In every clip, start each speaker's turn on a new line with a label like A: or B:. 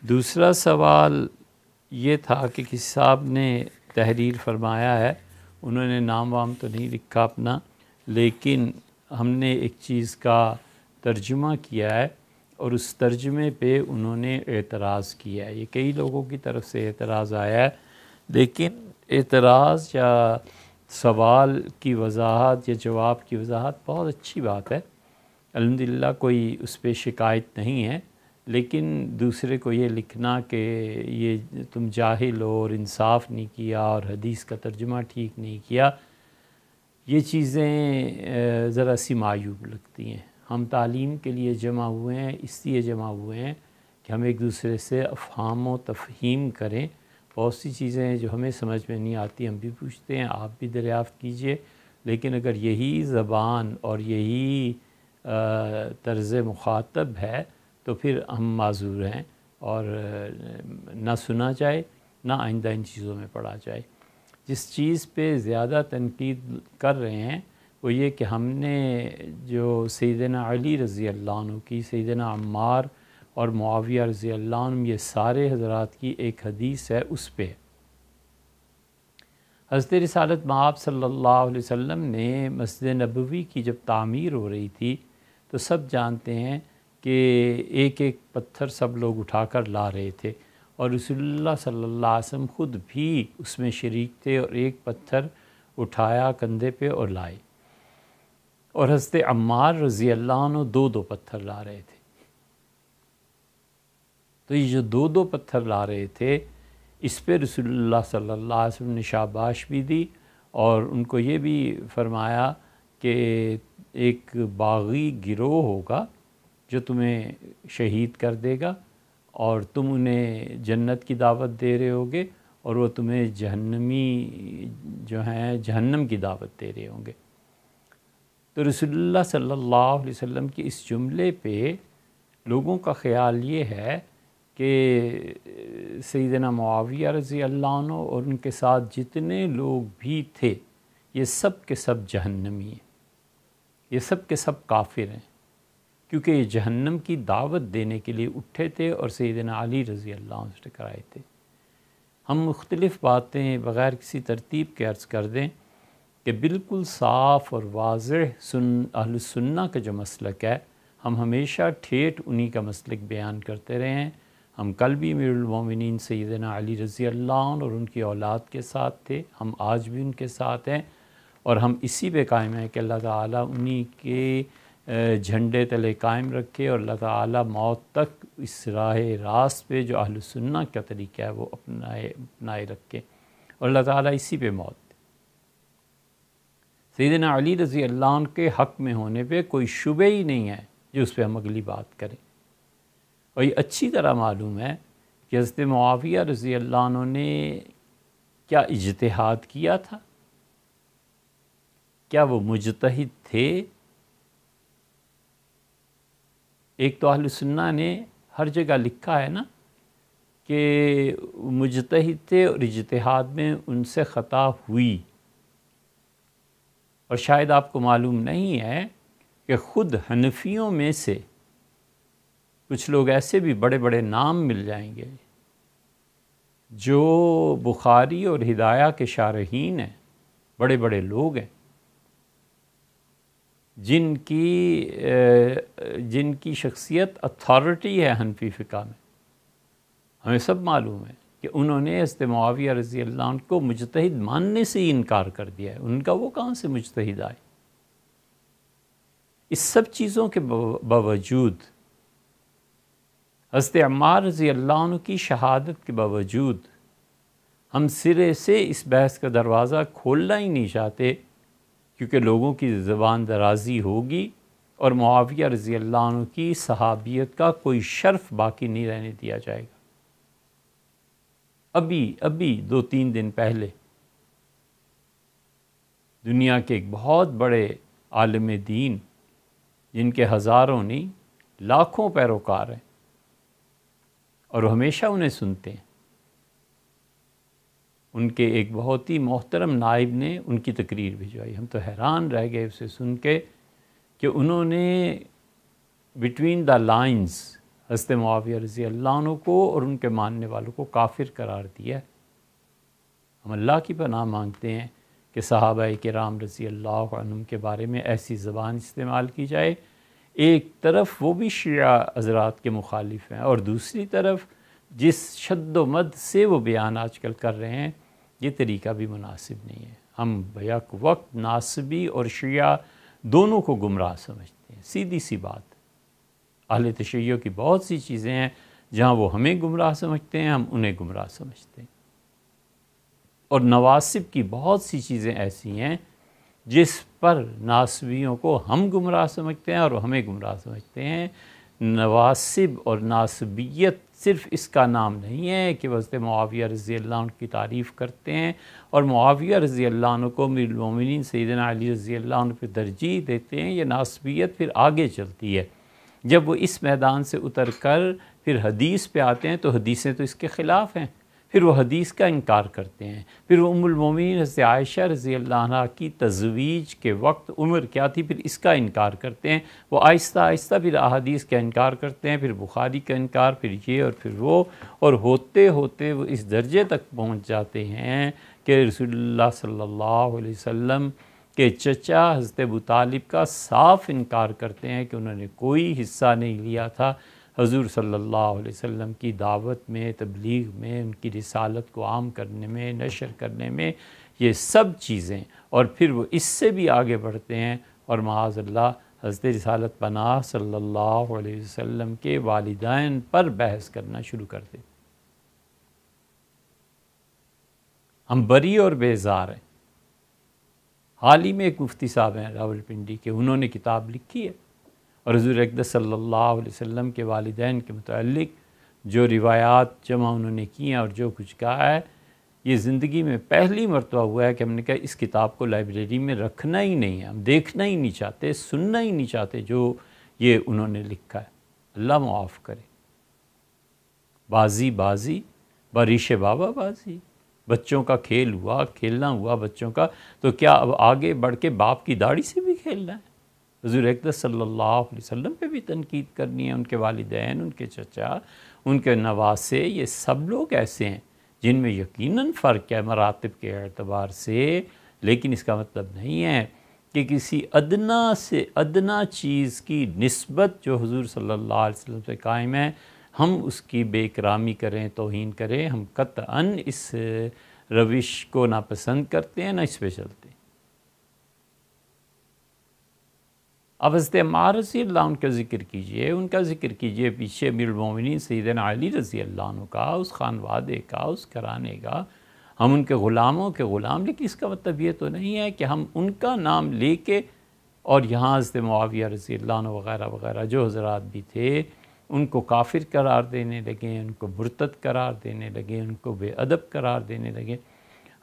A: دوسرا سوال یہ تھا کہ کسی صاحب نے تحریر فرمایا ہے، انہوں نے نام وام تو نہیں لکھا اپنا، لیکن ہم نے ایک چیز کا ترجمہ کیا ہے اور اس ترجمے پہ انہوں نے اعتراض کیا ہے۔ یہ کئی لوگوں کی طرف سے اعتراض آیا ہے، لیکن اعتراض یا سوال کی وضاحت یا جواب کی وضاحت بہت اچھی بات ہے، الحمدللہ کوئی اس پہ شکایت نہیں ہے، لیکن دوسرے کو یہ لکھنا کہ یہ تم جاہل ہو اور انصاف نہیں کیا اور حدیث کا ترجمہ ٹھیک نہیں کیا، یہ چیزیں ذرا سی معیوب لگتی ہیں۔ ہم تعلیم کے لیے جمع ہوئے ہیں، اس لیے جمع ہوئے ہیں کہ ہم ایک دوسرے سے افہام و تفہیم کریں۔ بہت سی چیزیں ہیں جو ہمیں سمجھ میں نہیں آتی، ہم بھی پوچھتے ہیں، آپ بھی دریافت کیجئے، لیکن اگر یہی زبان اور یہی طرز مخاطب ہے تو پھر ہم معذور ہیں اور نہ سنا جائے نہ آئندہ ان چیزوں میں پڑھا جائے۔ جس چیز پہ زیادہ تنقید کر رہے ہیں وہ یہ کہ ہم نے جو سیدنا علی رضی اللہ عنہ کی، سیدنا عمار اور معاویہ رضی اللہ عنہ، یہ سارے حضرات کی ایک حدیث ہے، اس پہ حضرت رسالت مآب صلی اللہ علیہ وسلم نے مسجد نبوی کی جب تعمیر ہو رہی تھی تو سب جانتے ہیں کہ ایک ایک پتھر سب لوگ اٹھا کر لا رہے تھے، اور رسول اللہ صلی اللہ علیہ وسلم خود بھی اس میں شریک تھے اور ایک پتھر اٹھایا کندھے پہ اور لائے، اور حضرت عمار رضی اللہ عنہ دو دو پتھر لا رہے تھے۔ تو یہ جو دو دو پتھر لا رہے تھے، اس پہ رسول اللہ صلی اللہ علیہ وسلم نے شاباش بھی دی اور ان کو یہ بھی فرمایا کہ ایک باغی گروہ ہوگا جو تمہیں شہید کر دے گا اور تم انہیں جنت کی دعوت دے رہے ہوگے اور وہ تمہیں جہنمی جو ہیں جہنم کی دعوت دے رہے ہوں گے۔ تو رسول اللہ صلی اللہ علیہ وسلم کے اس جملے پہ لوگوں کا خیال یہ ہے کہ سیدنا معاویہ رضی اللہ عنہ اور ان کے ساتھ جتنے لوگ بھی تھے یہ سب کے سب جہنمی ہیں، یہ سب کے سب کافر ہیں، کیونکہ یہ جہنم کی دعوت دینے کے لیے اٹھے تھے اور سیدنا علی رضی اللہ عنہ سے ٹکرائے تھے۔ ہم مختلف باتیں بغیر کسی ترتیب کے عرض کر دیں کہ بالکل صاف اور واضح اہل سنہ کا جو مسلک ہے، ہم ہمیشہ ٹھیٹھ انہی کا مسلک بیان کرتے رہے ہیں۔ ہم کل بھی امیر المومنین سیدنا علی رضی اللہ عنہ اور ان کی اولاد کے ساتھ تھے، ہم آج بھی ان کے ساتھ ہیں، اور ہم اسی پہ قائم ہیں کہ اللہ تعالیٰ انہی کے جھنڈے تلے قائم رکھے اور اللہ تعالیٰ موت تک اس راہ راست پہ جو اہل سنہ کا طریقہ ہے وہ اپنائے رکھے، اور اللہ تعالیٰ اسی پہ موت دے۔ سیدنا علی رضی اللہ عنہ کے حق میں ہونے پہ کوئی شبہ ہی نہیں ہے جو اس پہ ہم اگلی بات کریں، اور یہ اچھی طرح معلوم ہے کہ حضرت معاویہ رضی اللہ عنہ نے کیا اجتہاد کیا تھا، کیا وہ مجتہد تھے؟ ایک تو اہل سنہ نے ہر جگہ لکھا ہے نا کہ مجتہد تھے اور اجتہاد میں ان سے خطا ہوئی، اور شاید آپ کو معلوم نہیں ہے کہ خود حنفیوں میں سے کچھ لوگ ایسے بھی بڑے بڑے نام مل جائیں گے جو بخاری اور ہدایہ کے شارحین ہیں، بڑے بڑے لوگ ہیں جن کی شخصیت اتھارٹی ہے حنفی فقہ میں۔ ہمیں سب معلوم ہے کہ انہوں نے حضرت معاویہ رضی اللہ عنہ کو مجتہد ماننے سے ہی انکار کر دیا ہے، ان کا وہ کہاں سے مجتہد آئے؟ اس سب چیزوں کے باوجود، حضرت عمار رضی اللہ عنہ کی شہادت کے باوجود، ہم سرے سے اس بحث کا دروازہ کھولنا ہی نہیں چاہتے، کیونکہ لوگوں کی زبان درازی ہوگی اور معاویہ رضی اللہ عنہ کی صحابیت کا کوئی شرف باقی نہیں رہنے دیا جائے گا۔ ابھی 2-3 دن پہلے دنیا کے ایک بہت بڑے عالم دین، جن کے ہزاروں نہیں لاکھوں پیروکار ہیں اور ہمیشہ انہیں سنتے ہیں، ان کے ایک بہت ہی محترم نائب نے ان کی تقریر بھجوائی۔ ہم تو حیران رہ گئے اسے سن کے کہ انہوں نے بٹوین دا لائنز حضرت معاویہ رضی اللہ عنہ کو اور ان کے ماننے والوں کو کافر قرار دیا ہے۔ ہم اللہ کی پناہ مانگتے ہیں کہ صحابہ کرام رضی اللہ عنہم کے بارے میں ایسی زبان استعمال کی جائے، ایک طرف وہ بھی شیعہ حضرات کے مخالف ہیں اور دوسری طرف جس شد و مد سے وہ بیان آج کل کر رہے ہیں، یہ طریقہ بھی مناسب نہیں ہے۔ ہم بیک وقت ناصبی اور شیعہ دونوں کو گمراہ سمجھتے ہیں، سیدھی سی بات۔ اہل تشیع کی بہت سی چیزیں ہیں جہاں وہ ہمیں گمراہ سمجھتے ہیں، ہم انہیں گمراہ سمجھتے ہیں، اور نواصب کی بہت سی چیزیں ایسی ہیں جس پر ناصبیوں کو ہم گمراہ سمجھتے ہیں اور وہ ہمیں گمراہ سمجھتے ہیں۔ نواصب اور ناصبیت صرف اس کا نام نہیں ہے کہ وہ حضرت معاویہ رضی اللہ عنہ کی تعریف کرتے ہیں اور معاویہ رضی اللہ عنہ کو امیر المومنین سیدنا علی رضی اللہ عنہ پہ ترجیح دیتے ہیں۔ یہ ناصبیت پھر آگے چلتی ہے، جب وہ اس میدان سے اتر کر پھر حدیث پہ آتے ہیں تو حدیثیں تو اس کے خلاف ہیں، پھر وہ حدیث کا انکار کرتے ہیں، پھر وہ ام المومنین حضرت عائشہ رضی اللہ عنہ کی تزویج کے وقت عمر کیا تھی پھر اس کا انکار کرتے ہیں، وہ آہستہ آہستہ پھر احادیث کا انکار کرتے ہیں، پھر بخاری کا انکار، پھر یہ اور پھر وہ، اور ہوتے ہوتے وہ اس درجے تک پہنچ جاتے ہیں کہ رسول اللہ صلی اللہ علیہ وسلم کے چچا حضرت ابو طالب کا صاف انکار کرتے ہیں کہ انہوں نے کوئی حصہ نہیں لیا تھا حضور صلی اللہ علیہ وسلم کی دعوت میں، تبلیغ میں، ان کی رسالت کو عام کرنے میں، نشر کرنے میں، یہ سب چیزیں۔ اور پھر وہ اس سے بھی آگے بڑھتے ہیں اور معاذ اللہ حضرت رسالت پناہ صلی اللہ علیہ وسلم کے والدین پر بحث کرنا شروع کر دیتے۔ ہم بری اور بیزار ہیں۔ حال ہی میں ایک مفتی صاحب ہیں راولپنڈی کے، انہوں نے کتاب لکھی ہے اور حضور اقدس صلی اللہ علیہ وسلم کے والدین کے متعلق جو روایات جمع انہوں نے کی ہیں اور جو کچھ کہا ہے، یہ زندگی میں پہلی مرتبہ ہوا ہے کہ ہم نے کہا اس کتاب کو لائبریری میں رکھنا ہی نہیں ہے، ہم دیکھنا ہی نہیں چاہتے، سننا ہی نہیں چاہتے جو یہ انہوں نے لکھا ہے۔ اللہ معاف کرے۔ بازی بازی باریش بابا بازی، بچوں کا کھیل ہوا، کھیلنا ہوا بچوں کا، تو کیا اب آگے بڑھ کے باپ کی داڑھی سے بھی کھیلنا ہے؟ حضور اقدس صلی اللہ علیہ وسلم پہ بھی تنقید کرنی ہے، ان کے والدین، ان کے چچا، ان کے نواسے، یہ سب لوگ ایسے ہیں جن میں یقیناً فرق ہے مراتب کے اعتبار سے، لیکن اس کا مطلب نہیں ہے کہ کسی ادنا سے ادنا چیز کی نسبت جو حضور صلی اللہ علیہ وسلم سے قائم ہے ہم اس کی بے اکرامی کریں، توہین کریں۔ ہم قطعاً اس روش کو ناپسند کرتے ہیں، نہ اس پہ چلتے ہیں۔ اب حضرت عمار رضی اللہ عنہ کا ذکر کیجئے، ان کا ذکر کیجئے، پیچھے امیر المومنین سیدنا علی رضی اللہ عنہ کا، اس خانوادے کا، اس گھرانے کا، ہم ان کے غلاموں کے غلام، لیکن اس کا مطلب یہ تو نہیں ہے کہ ہم ان کا نام لے کے اور یہاں حضرت معاویہ رضی اللہ عنہ وغیرہ وغیرہ جو حضرات بھی تھے ان کو کافر قرار دینے لگے، ان کو مرتد قرار دینے لگے، ان کو بے ادب قرار دینے لگے۔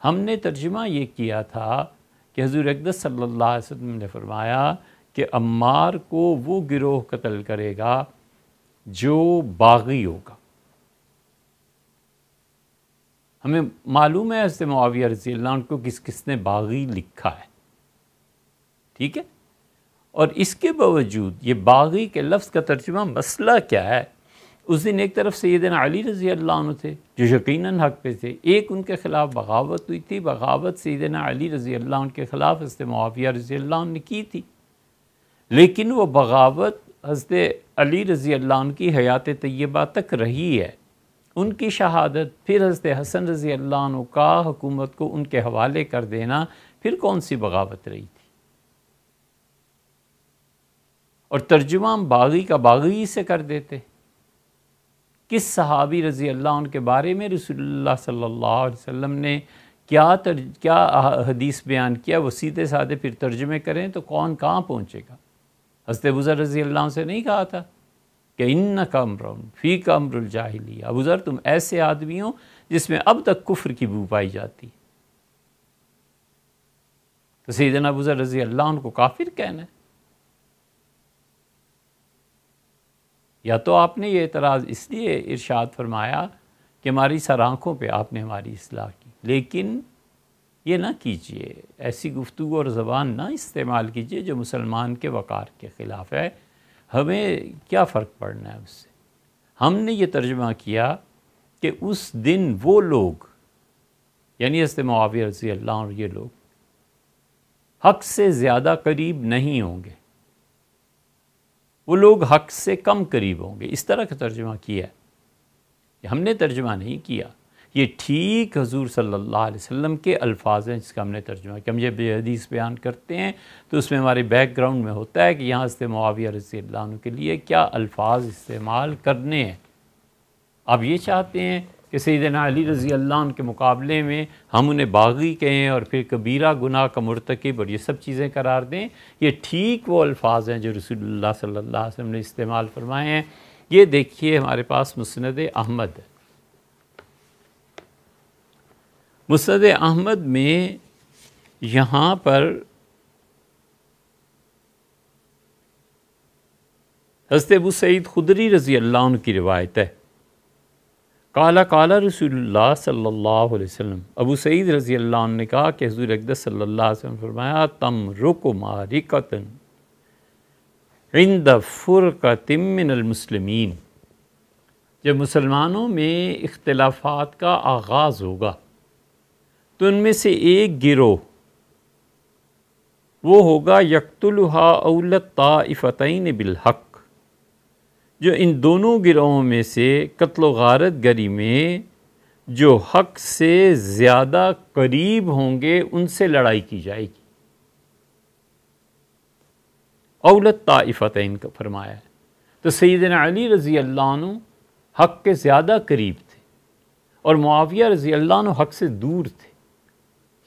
A: ہم نے ترجمہ یہ کیا تھا کہ حضور اقدس صلی اللہ علیہ وسلم نے فرمایا کہ عمار کو وہ گروہ قتل کرے گا جو باغی ہوگا۔ ہمیں معلوم ہے حضرت معاویہ رضی اللہ عنہ کو کس کس نے باغی لکھا ہے، ٹھیک ہے، اور اس کے باوجود یہ باغی کے لفظ کا ترجمہ مسئلہ کیا ہے؟ اس دن ایک طرف سیدنا علی رضی اللہ عنہ تھے جو یقیناً حق پہ تھے، ایک ان کے خلاف بغاوت ہوئی تھی، بغاوت سیدنا علی رضی اللہ عنہ کے خلاف حضرت معاویہ رضی اللہ عنہ نے کی تھی، لیکن وہ بغاوت حضرت علی رضی اللہ عنہ کی حیات طیبہ تک رہی ہے۔ ان کی شہادت، پھر حضرت حسن رضی اللہ عنہ کا حکومت کو ان کے حوالے کر دینا، پھر کون سی بغاوت رہی تھی؟ اور ترجمہ ہم باغی کا باغی سے کر دیتے۔ کس صحابی رضی اللہ عنہ کے بارے میں رسول اللہ صلی اللہ علیہ وسلم نے کیا حدیث بیان کیا، وہ سیدھے سادھے پھر ترجمے کریں تو کون کہاں پہنچے گا؟ حضرت ابو ذر رضی اللہ عنہ سے نہیں کہا تھا کہ انک امر فیک امر الجاہلیہ، ابو ذر تم ایسے آدمی ہو جس میں اب تک کفر کی بو پائی جاتی، تو سیدنا ابو ذر رضی اللہ عنہ کو کافر کہنا ہے؟ یا تو آپ نے یہ اعتراض اس لیے ارشاد فرمایا کہ ہماری سر آنکھوں پہ آپ نے ہماری اصلاح کی، لیکن یہ نہ کیجئے، ایسی گفتگو اور زبان نہ استعمال کیجئے جو مسلمان کے وقار کے خلاف ہے۔ ہمیں کیا فرق پڑنا ہے اس سے؟ ہم نے یہ ترجمہ کیا کہ اس دن وہ لوگ، یعنی حضرت معاویہ رضی اللہ عنہ اور یہ لوگ حق سے زیادہ قریب نہیں ہوں گے، وہ لوگ حق سے کم قریب ہوں گے، اس طرح کا ترجمہ کیا ہے۔ ہم نے ترجمہ نہیں کیا، یہ ٹھیک حضور صلی اللہ علیہ وسلم کے الفاظ ہیں جس کا ہم نے ترجمہ کیا۔ ہم جب یہ حدیث بیان کرتے ہیں تو اس میں ہمارے بیک گراؤنڈ میں ہوتا ہے کہ یہاں حضرت معاویہ رضی اللہ عنہ کے لیے کیا الفاظ استعمال کرنے ہیں۔ آپ یہ چاہتے ہیں کہ سیدنا علی رضی اللہ عنہ کے مقابلے میں ہم انہیں باغی کہیں اور پھر کبیرہ گناہ کا مرتکب اور یہ سب چیزیں قرار دیں؟ یہ ٹھیک وہ الفاظ ہیں جو رسول اللہ صلی اللہ علیہ وسلم نے استعمال فرمائے ہیں۔ یہ دیکھیے ہمارے پاس مسند احمد ہے۔ مسند احمد میں یہاں پر حضرت ابو سعید خدری رضی اللہ عنہ کی روایت ہے، قال رسول اللہ صلی اللہ علیہ وسلم، ابو سعید رضی اللہ عنہ نے کہا کہ حضور اقدس صلی اللہ علیہ وسلم فرمایا، تمرق معرکۃ عند فرقۃ من المسلمین، جب مسلمانوں میں اختلافات کا آغاز ہوگا تو ان میں سے ایک گروہ وہ ہوگا یقتلھا اول الطائفتین بالحق، جو ان دونوں گروہوں میں سے قتل و غارت گری میں جو حق سے زیادہ قریب ہوں گے ان سے لڑائی کی جائے گی۔ اول الطائفتین کا فرمایا ہے، تو سیدنا علی رضی اللہ عنہ حق کے زیادہ قریب تھے اور معاویہ رضی اللہ عنہ حق سے دور تھے۔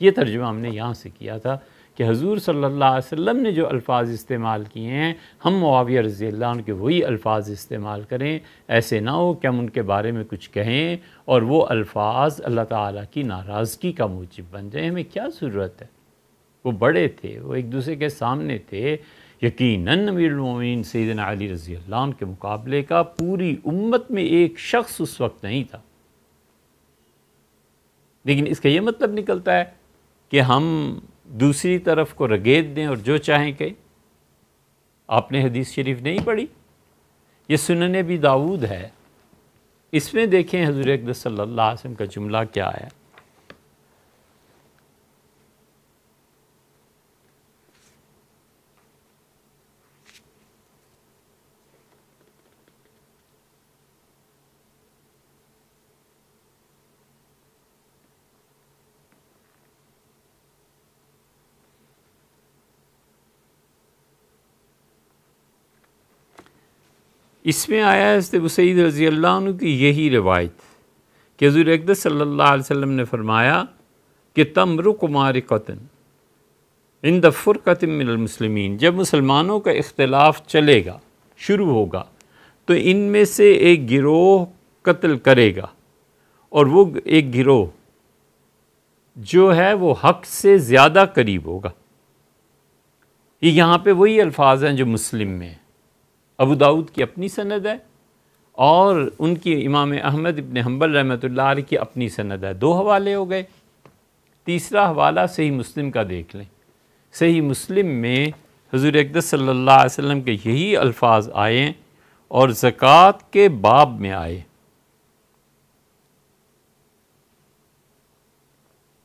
A: یہ ترجمہ ہم نے یہاں سے کیا تھا کہ حضور صلی اللہ علیہ وسلم نے جو الفاظ استعمال کیے ہیں ہم معاویہ رضی اللہ عنہ کے وہی الفاظ استعمال کریں، ایسے نہ ہو کہ ہم ان کے بارے میں کچھ کہیں اور وہ الفاظ اللہ تعالیٰ کی ناراضگی کا موجب بن جائیں۔ ہمیں کیا ضرورت ہے؟ وہ بڑے تھے، وہ ایک دوسرے کے سامنے تھے۔ یقیناً امیر المومنین سیدنا علی رضی اللہ عنہ کے مقابلے کا پوری امت میں ایک شخص اس وقت نہیں تھا، لیکن اس کا یہ مطلب نکلتا ہے کہ ہم دوسری طرف کو رگیت دیں اور جو چاہیں کہیں۔ آپ نے حدیث شریف نہیں پڑھی؟ یہ سنن ابی داؤد ہے، اس میں دیکھیں حضور اقدس صلی اللہ علیہ وسلم کا جملہ کیا ہے۔ اس میں آیا ہے حضرت ابو سعید رضی اللہ عنہ کی یہی روایت کہ حضور اقدس صلی اللہ علیہ وسلم نے فرمایا کہ تمرق معرکۃ عند فرقۃ من المسلمین، جب مسلمانوں کا اختلاف چلے گا، شروع ہوگا، تو ان میں سے ایک گروہ قتل کرے گا اور وہ ایک گروہ جو ہے وہ حق سے زیادہ قریب ہوگا۔ یہاں پہ وہی الفاظ ہیں جو مسلم میں ہیں۔ ابو داؤد کی اپنی سند ہے اور ان کی امام احمد ابن حنبل رحمۃ اللہ علیہ کی اپنی سند ہے، دو حوالے ہو گئے۔ تیسرا حوالہ صحیح مسلم کا دیکھ لیں۔ صحیح مسلم میں حضور اقدس صلی اللہ علیہ وسلم کے یہی الفاظ آئے اور زکوٰۃ کے باب میں آئے۔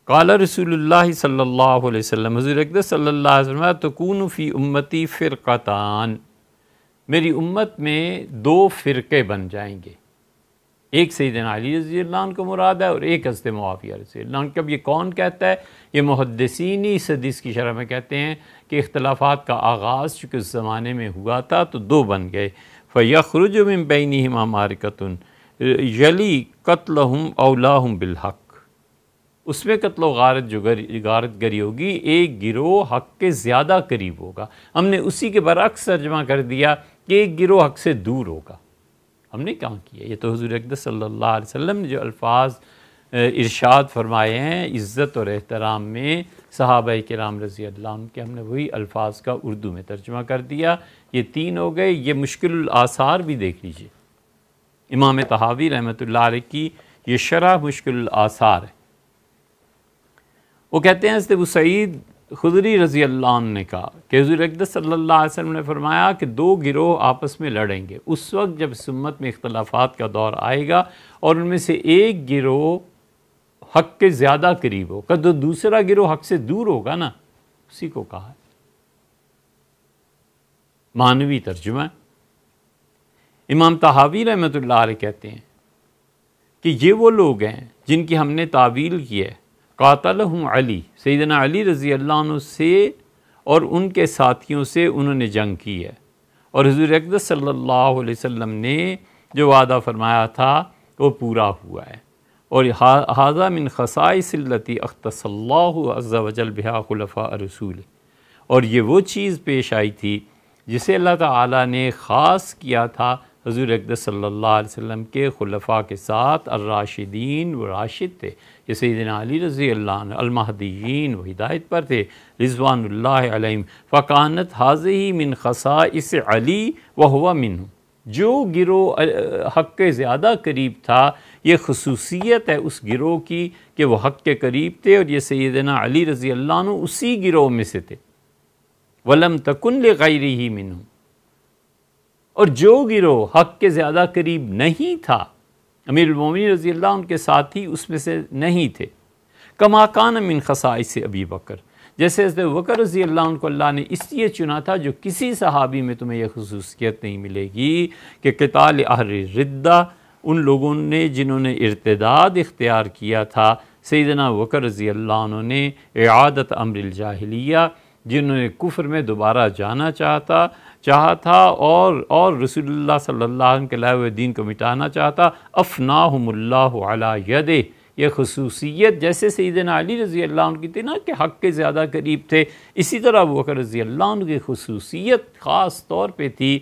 A: قال رسول اللہ صلی اللہ علیہ وسلم، حضور اقدس صلی اللہ علیہ وسلم، تکون فی امتی فرقتان، میری امت میں دو فرقے بن جائیں گے، ایک سیدنا علی رضی اللہ عنہ کو مراد ہے اور ایک حضرت معاویہ رضی اللہ عنہ۔ کب یہ کون کہتا ہے؟ یہ محدثین ہی اس حدیث کی شرح میں کہتے ہیں کہ اختلافات کا آغاز چونکہ اس زمانے میں ہوا تھا تو دو بن گئے۔ فَيَخْرُجُ مِن بَيْنِهِمَا مَعْرِكَةٌ يَلِي قَتْلَهُمْ أَوْلَاهُمْ بِالْحَقِّ، اس میں قتل و غارت گری ہوگی، ایک گروہ حق کے زیادہ قریب ہوگا۔ ہم نے اسی کے برعکس ترجمہ کر دیا کہ ایک گروہ حق سے دور ہوگا۔ ہم نے کہاں کیا؟ یہ تو حضور اقدس صلی اللہ علیہ وسلم نے جو الفاظ ارشاد فرمائے ہیں عزت اور احترام میں صحابہ کرام رضی اللہ عنہ کے، ہم نے وہی الفاظ کا اردو میں ترجمہ کر دیا۔ یہ تین ہو گئے۔ یہ مشکل الآثار بھی دیکھ لیجئے، امام طحاوی رحمۃ اللہ علیہ کی یہ شرح مشکل الآثار ہے۔ وہ کہتے ہیں حضرت ابو سعید خضری رضی اللہ عنہ نے کہا کہ حضور اقدس صلی اللہ علیہ وسلم نے فرمایا کہ دو گروہ آپس میں لڑیں گے اس وقت جب اس امت میں اختلافات کا دور آئے گا اور ان میں سے ایک گروہ حق کے زیادہ قریب ہوگا تو دوسرا گروہ حق سے دور ہوگا نا، اسی کو کہا ہے۔ معنوی ترجمہ امام طحاوی رحمۃ اللہ علیہ کہتے ہیں کہ یہ وہ لوگ ہیں جن کی ہم نے تعویل کی ہے قاتلہم علی، سیدنا علی رضی اللہ عنہ سے اور ان کے ساتھیوں سے انہوں نے جنگ کی ہے، اور حضور اقدس صلی اللہ علیہ وسلم نے جو وعدہ فرمایا تھا وہ پورا ہوا ہے، اور ھذا من خصائص التی اختص اللہ عز وجل بہا خلفاء رسول، اور یہ وہ چیز پیش آئی تھی جسے اللہ تعالیٰ نے خاص کیا تھا حضور اقدس صلی اللہ علیہ وسلم کے خلفاء کے ساتھ، الراشدین، وہ راشد تھے، یہ سیدنا علی رضی اللہ عنہ، المہدیین، وہ ہدایت پر تھے رضوان اللہ علیہم، فکانت ھذہ من خصائص علی وہو منہ، جو گروہ حق کے زیادہ قریب تھا یہ خصوصیت ہے اس گروہ کی کہ وہ حق کے قریب تھے، اور یہ سیدنا علی رضی اللہ عنہ اسی گروہ میں سے تھے، وَلَمْ تَكُنْ لِغَيْرِهِ مِنْهُ، اور جو گروہ حق کے زیادہ قریب نہیں تھا امیر المومنین رضی اللہ عنہ کے ساتھی اس میں سے نہیں تھے، کما کان من خصائص ابی بکر، جیسے حضرت بکر رضی اللہ عنہ کو اللہ نے اس لیے چنا تھا، جو کسی صحابی میں تمہیں یہ خصوصیت نہیں ملے گی کہ قتال اہل ردہ، ان لوگوں نے جنہوں نے ارتداد اختیار کیا تھا، سیدنا بکر رضی اللہ عنہ نے اعادت امر الجاہلیہ، جنہوں نے کفر میں دوبارہ جانا چاہا تھا اور رسول اللہ صلی اللہ علیہ وسلم کے لائے ہوئے دین کو مٹانا چاہتا، افناہم اللہ علی یدہ، یہ خصوصیت جیسے سیدنا علی رضی اللہ عنہ کی تھی نا کہ حق کے زیادہ قریب تھے، اسی طرح ابو بکر رضی اللہ عنہ کی خصوصیت خاص طور پہ تھی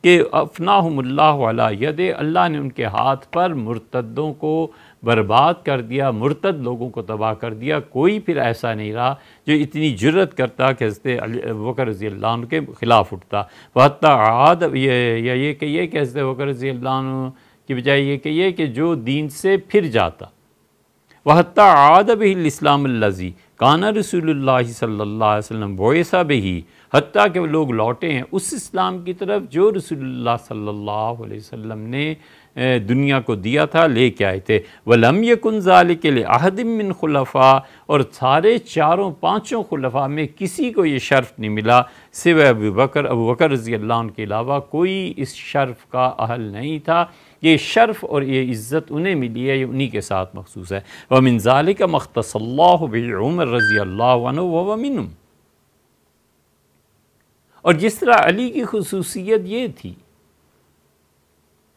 A: کہ افناہم اللہ علی یدہ، اللہ نے ان کے ہاتھ پر مرتدوں کو برباد کر دیا، مرتد لوگوں کو تباہ کر دیا، کوئی پھر ایسا نہیں رہا جو اتنی جرت کرتا کہ حضرت ابو بکر رضی اللہ عنہ کے خلاف اٹھتا، وحتی عاد، یہ کہیے کہ حضرت ابو بکر رضی اللہ عنہ کی بجائے یہ کہیے کہ جو دین سے پھر جاتا، وحتی عاد بہ الاسلام الذی کان رسول اللہ صلی اللہ علیہ وسلم بعث بہ، حتیٰ کہ وہ لوگ لوٹے ہیں اس اسلام کی طرف جو رسول اللہ صلی اللہ علیہ وسلم نے دنیا کو دیا تھا، لے کے آئے تھے، وَلَمْ يَكُنْ ذَلِكَ لِأَحَدٍ مِّنْ خُلَفَاء، اور سارے چاروں پانچوں خلفاء میں کسی کو یہ شرف نہیں ملا سوائے ابو بکر رضی اللہ عنہ کے علاوہ کوئی اس شرف کا اہل نہیں تھا، یہ شرف اور یہ عزت انہیں ملی ہے، یہ انہی کے ساتھ مخصوص ہے، وَمِنْ ذَلِكَ مَا اخْتَصَ اللَّهُ بِهِ عُمَرَ رضی اللہ عنہ وَهُوَ مِنْهُمْ، اور جس طرح علی کی خصوصیت یہ تھی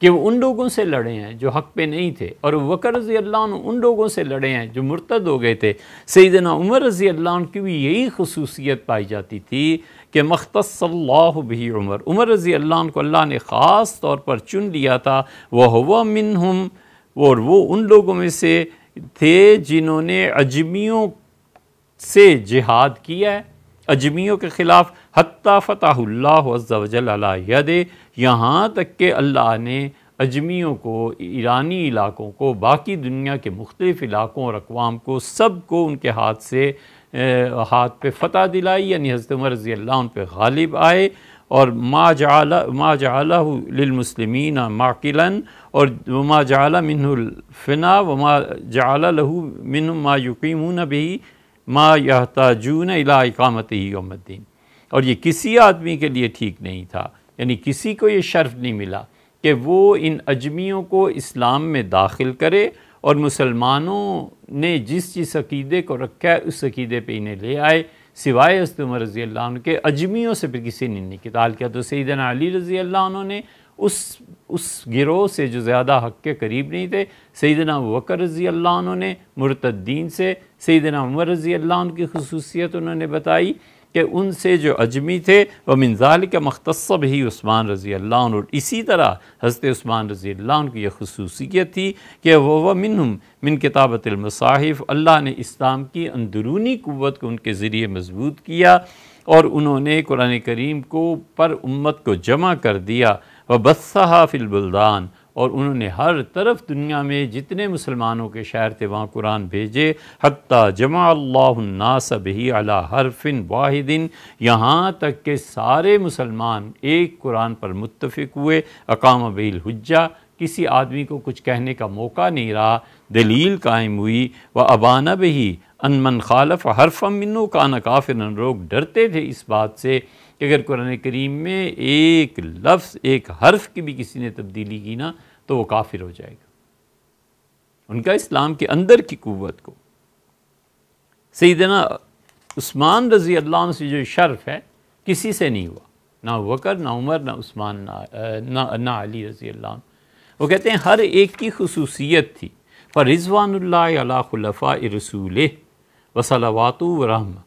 A: کہ وہ ان لوگوں سے لڑے ہیں جو حق پہ نہیں تھے، اور ابو بکر رضی اللہ عنہ ان لوگوں سے لڑے ہیں جو مرتد ہو گئے تھے، سیدنا عمر رضی اللہ عنہ کی بھی یہی خصوصیت پائی جاتی تھی کہ مختص اللہ بہ عمر رضی اللہ عنہ کو اللہ نے خاص طور پر چن لیا تھا، وَهُوَ مِنْهُمْ، اور وہ ان لوگوں میں سے تھے جنہوں نے عجمیوں سے جہاد کیا ہے، عجمیوں کے خلاف، حتیٰ فتح اللہ عز وجل علی یدہ، یہاں تک کہ اللہ نے عجمیوں کو، ایرانی علاقوں کو، باقی دنیا کے مختلف علاقوں اور اقوام کو، سب کو ان کے ہاتھ پہ فتح دلائی، یعنی حضرت عمر رضی اللہ عنہ پہ غالب آئے، اور ما جعلہ للمسلمین معقلا، اور وما جعل منہ الفنا وما جعل لہ منہ ما یقیمون بہ ما یحتاجون الی اقامتہ یوم الدین، اور یہ کسی آدمی کے لیے ٹھیک نہیں تھا، یعنی کسی کو یہ شرف نہیں ملا کہ وہ ان عجمیوں کو اسلام میں داخل کرے، اور مسلمانوں نے جس عقیدے کو رکھا ہے اس عقیدے پہ انہیں لے آئے، سوائے حضرت عمر رضی اللہ عنہ کے، عجمیوں سے پھر کسی نے نہیں قتال کیا۔ تو سیدنا علی رضی اللہ عنہ نے اس گروہ سے جو زیادہ حق کے قریب نہیں تھے، سیدنا ابو بکر رضی اللہ عنہ نے مرتدین سے، سیدنا عمر رضی اللہ عنہ کی خصوصیت انہوں نے بتائی کہ ان سے جو عجمی تھے، وَمِنْ ذَلِكَ مَا اخْتَصَّ بِهِ عثمان رضی اللہ عنہ، اور اسی طرح حضرت عثمان رضی اللہ عنہ کی یہ خصوصیت تھی کہ وہ مِنْهُمْ مِنْ کتابت المصاحف، اللہ نے اسلام کی اندرونی قوت کو ان کے ذریعے مضبوط کیا، اور انہوں نے قرآن کریم کو پر امت کو جمع کر دیا، وَبَثَّهَا فِي الْبُلْدَانِ، اور انہوں نے ہر طرف دنیا میں جتنے مسلمانوں کے شہر تھے وہاں قرآن بھیجے، حتیٰ جمع اللہ الناس بہ علی حرف واحد، یہاں تک کہ سارے مسلمان ایک قرآن پر متفق ہوئے، اقام بہ الحجہ، کسی آدمی کو کچھ کہنے کا موقع نہیں رہا، دلیل قائم ہوئی، وَأَبَانَ بِهِ أَن مَّن خَالَفَ حَرْفًا مِّنْهُ كَانَ كَافِرًا، لوگ ڈرتے تھے اس بات سے کہ اگر قرآن کریم میں ایک لفظ، ایک حرف کی بھی کسی نے تبدیلی کی نا تو وہ کافر ہو جائے گا۔ ان کا اسلام کے اندر کی قوت کو سیدنا عثمان رضی اللہ عنہ سے جو شرف ہے کسی سے نہیں ہوا، نہ ابوبکر، نہ عمر، نہ عثمان، نہ علی رضی اللہ عنہ۔ وہ کہتے ہیں ہر ایک کی خصوصیت تھی، فرضوان اللہ علی خلفاء رسولہ وصلوات و رحمہ،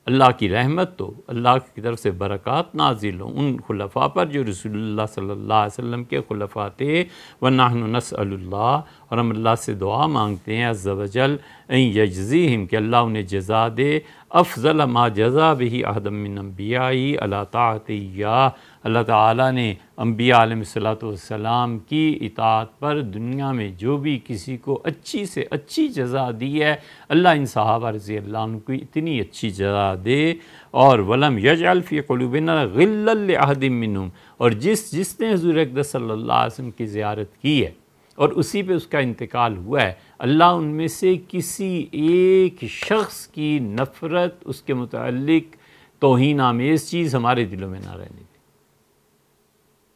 A: اللہ کی رحمت تو اللہ کی طرف سے برکات نازل ہوں ان خلفاء پر جو رسول اللہ صلی اللہ علیہ وسلم کے خلفاء تھے، وَنَحْنُ نَسْأَلُ اللَّهَ، اور ہم اللہ سے دعا مانگتے ہیں عز و جل، ان یجزیہم، کہ اللہ انہیں جزا دے، افضل ما جزا بہ احد من انبیائی علی طاعت ایاہ، اللہ تعالیٰ نے انبیاء علیہ السلام کی اطاعت پر دنیا میں جو بھی کسی کو اچھی سے اچھی جزا دی ہے، اللہ ان صحابہ رضی اللہ عنہ کو اتنی اچھی جزا دے، اور وَلَمْ يَجْعَلْ فِي قُلُوبِنَا غِلًّا لِأَحَدٍ مِّنْهُمْ، اور جس نے حضور اقدس صلی اللہ علیہ وسلم کی زیارت کی ہے اور اسی پہ اس کا انتقال ہوا ہے، اللہ ان میں سے کسی ایک شخص کی نفرت، اس کے متعلق توہین آمیز چیز ہمارے دلوں میں نہ رہنے دے۔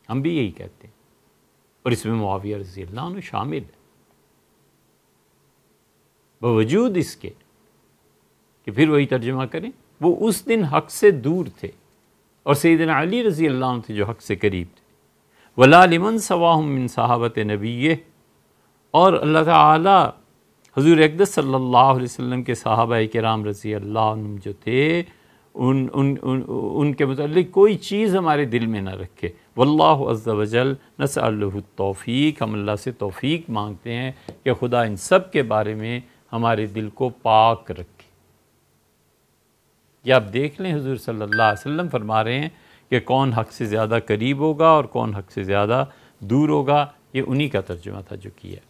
A: ہم بھی یہی کہتے ہیں، اور اس میں معاویہ رضی اللہ عنہ شامل ہے، باوجود اس کے کہ پھر وہی ترجمہ کریں، وہ اس دن حق سے دور تھے، اور سیدنا علی رضی اللہ عنہ تھے جو حق سے قریب تھے۔ وَلَا لِمَنْ سَوَاهُمْ مِنْ صَحَابَةِ نَبِيِّهِ، اور اللہ تعالیٰ حضور اقدس صلی اللہ علیہ وسلم کے صحابہ کرام رضی اللہ عنہم جو تھے ان کے متعلق کوئی چیز ہمارے دل میں نہ رکھے۔ واللہ عز و جل نسألہ التوفیق، ہم اللہ سے توفیق مانگتے ہیں کہ خدا ان سب کے بارے میں ہمارے دل کو پاک رکھے۔ یہ آپ دیکھ لیں، حضور صلی اللہ علیہ وسلم فرما رہے ہیں کہ کون حق سے زیادہ قریب ہوگا اور کون حق سے زیادہ دور ہوگا، یہ انہی کا ترجمہ تھا جو کیا ہے۔